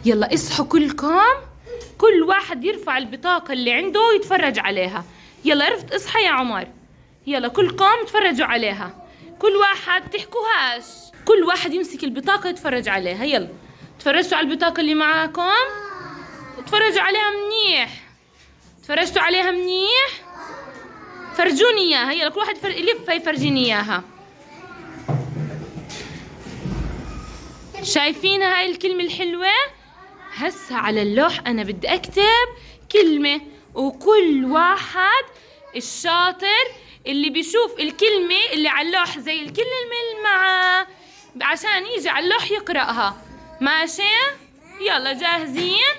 يلا اصحوا كلكم، كل واحد يرفع البطاقة اللي عنده ويتفرج عليها. يلا عرفت، اصحى يا عمر. يلا كلكم تفرجوا عليها، كل واحد تحكوهاش، كل واحد يمسك البطاقة يتفرج عليها. يلا تفرجتوا على البطاقة اللي معاكم؟ تفرجوا عليها منيح. تفرجتوا عليها منيح؟ فرجوني اياها. يلا كل واحد يلفها يفرجيني اياها. شايفين هاي الكلمة الحلوة؟ هسه على اللوح أنا بدي أكتب كلمة، وكل واحد الشاطر اللي بيشوف الكلمة اللي على اللوح زي الكلمة اللي معاه عشان يجي على اللوح يقرأها. ماشي؟ يلا جاهزين؟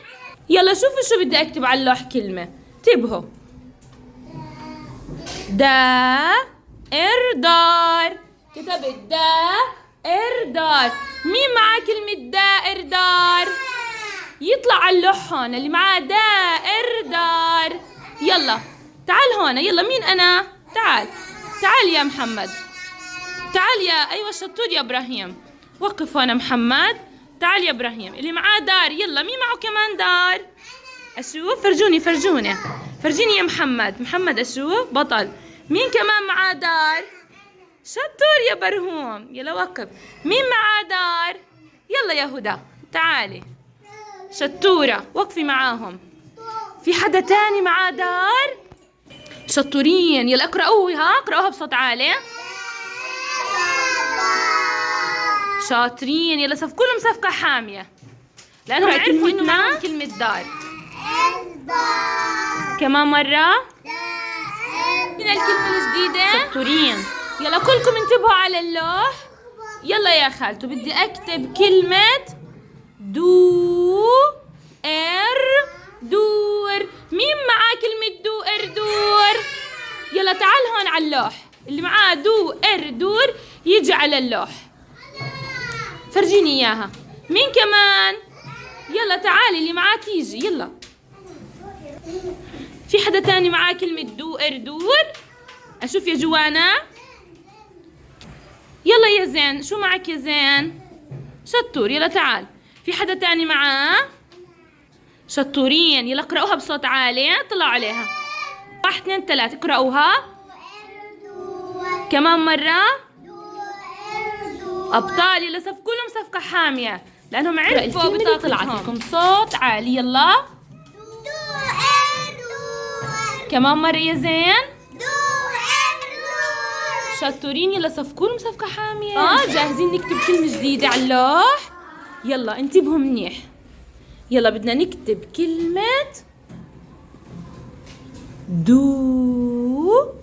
يلا شوفوا شو بدي أكتب على اللوح كلمة. انتبهوا. دار. كتبت دار. مين معاه كلمة دار؟ يطلع على اللوح هون اللي معاه دار. يلا تعال هون. يلا مين أنا؟ تعال يا محمد. تعال يا أيوة شطور يا إبراهيم. وقف هون محمد. تعال يا إبراهيم اللي معاه دار. يلا مين معه كمان دار؟ أشوف. فرجيني يا محمد أشوف بطل. مين كمان معاه دار؟ شطور يا برهوم. يلا وقف. مين معاه دار؟ يلا يا هدى تعالي. شطورة وقفي معاهم. في حدا تاني معاه دار؟ شطورين. يلا اقرأوها بصوت عالي. شاطرين. يلا صفقوا لهم صفقة حامية لأنهم عرفوا إنه معاهم كلمة دار. كمان مرة. من الكلمة الجديدة. شطورين. يلا كلكم انتبهوا على اللوح. يلا يا خالتو بدي أكتب كلمة دور. مين معاه كلمة دور؟ يلا تعال هون على اللوح اللي معاه دور يجي على اللوح. فرجيني إياها. مين كمان؟ يلا تعالي اللي معاه تيجي. يلا في حدا تاني معاه كلمة دور؟ أشوف يا جوانا. يلا يا زين. شو معك يا زين؟ شطور. يلا تعال. في حدا تاني معاه؟ شطورين. يلا اقرأوها بصوت عالي. طلعوا عليها. 1 2 3 اقرأوها. كمان مرة. أبطال. يلا صفقوا لهم صفقة حامية لأنهم عرفوا بطاقتهم. طلعت لكم صوت عالي. يلا كمان مرة يا زين. شطورين. يلا صفقوا لهم صفقة حامية. جاهزين نكتب كلمة جديدة على اللوح. يلا انتبهوا منيح. يلا بدنا نكتب كلمة دود.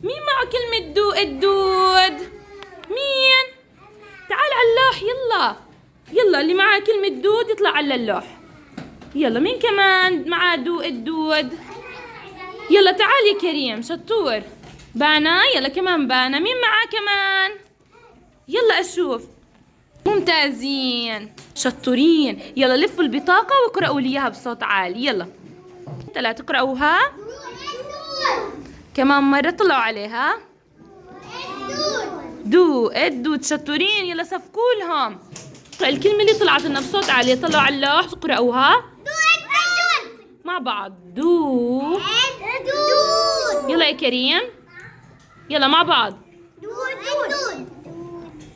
مين معه كلمة دود؟ مين؟ تعال على اللوح. يلا اللي معاه كلمة دود يطلع على اللوح. يلا مين كمان معاه دود؟ يلا تعال يا كريم. شطور. بانا. يلا كمان بانا. مين معاه كمان؟ يلا أشوف. ممتازين. شطورين. يلا لفوا البطاقة واقرأوا لي إياها بصوت عالي. يلا 3 اقرأوها. كمان مرة طلعوا عليها. دود. شطورين. يلا صفقوا لهم. الكلمة اللي طلعت لنا بصوت عالي طلعوا على اللوح اقرأوها مع بعض. دود. يلا يا كريم. يلا مع بعض.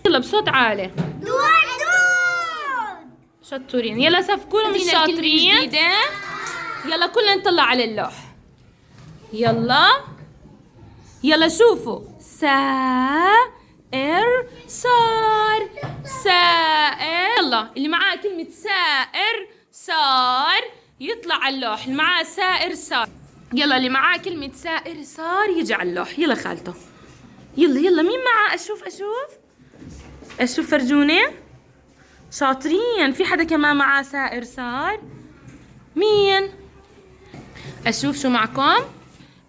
يلا بصوت عالي. شطورين. يلا صفقوا لهم الشاطرين. يلا كلنا نطلع على اللوح. يلا شوفوا. سائر. يلا اللي معاه كلمة سائر يطلع على اللوح. اللي معاه سائر. يلا اللي معاه كلمة سائر يجي على اللوح. يلا خالته. يلا مين معاه؟ أشوف فرجوني. شاطرين. في حدا كمان معاه سائر؟ مين؟ أشوف شو معكم.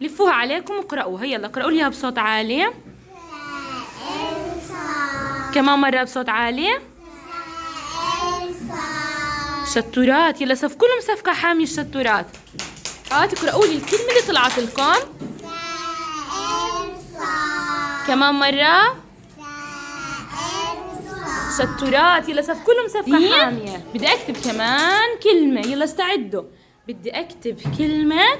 لفوها عليكم وقرأوها. يلا قرأوا ليها بصوت عالي. كمان مرة بصوت عالي. شطورات. يلا صفقوا لهم صفقة حامية الشطورات. تقرأوا لي الكلمة اللي طلعت لكم. كمان مرة. شطورات. يلا صفقوا لهم صفقة حامية. بدي أكتب كمان كلمة. يلا استعدوا. بدي أكتب كلمة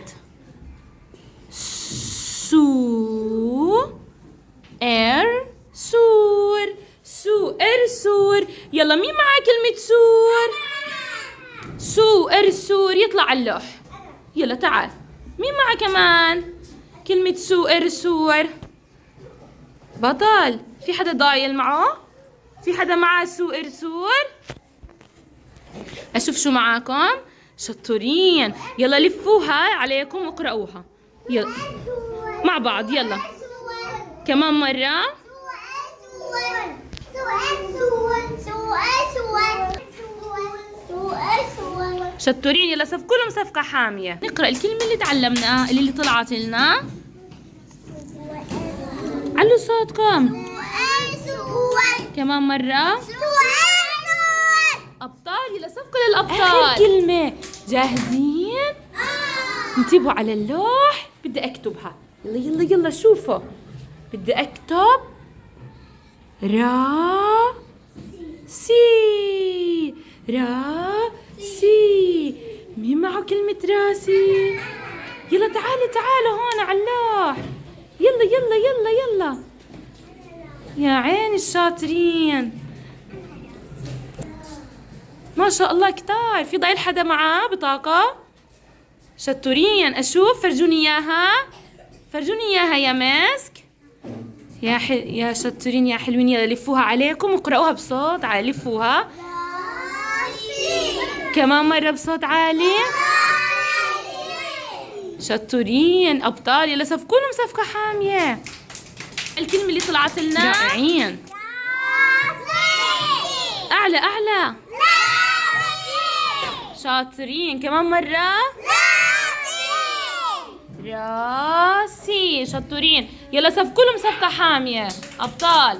سور. يلا مين معاه كلمة سور يطلع على اللوح. يلا تعال. مين معاه كمان كلمة سور؟ بطل. في حدا ضايل معه؟ في حدا معاه سور؟ أشوف شو معاكم. شطورين. يلا لفوها عليكم واقرأوها. يلا مع بعض. يلا كمان مرة. شطورين. يلا صفقوا لهم صفقة حامية. نقرأ الكلمة اللي تعلمناها اللي طلعت لنا. علوا صوتكم. كمان مرة. أبطال. يلا صفقوا للأبطال. آخر كلمة. جاهزين؟ انتبهوا على اللوح. بدي أكتبها. يلا شوفوا. بدي أكتب راسي. مين معه كلمة راسي؟ يلا تعالوا هون على اللوح. يلا يا عيني الشاطرين. ما شاء الله كتار. في ضايل حدا معاه بطاقة؟ شطورين. أشوف. فرجوني إياها يا ماسك. يا شطورين يا حلوين. يلا لفوها عليكم واقرأوها بصوت عالي. لفوها كمان مرة بصوت عالي. شطورين أبطال. يلا صفقوا لهم صفقة حامية. الكلمة اللي طلعت لنا. رائعين. أعلى. شاطرين. كمان مرة. راسي. شطورين. يلا صفقوا لهم صفقة حامية أبطال.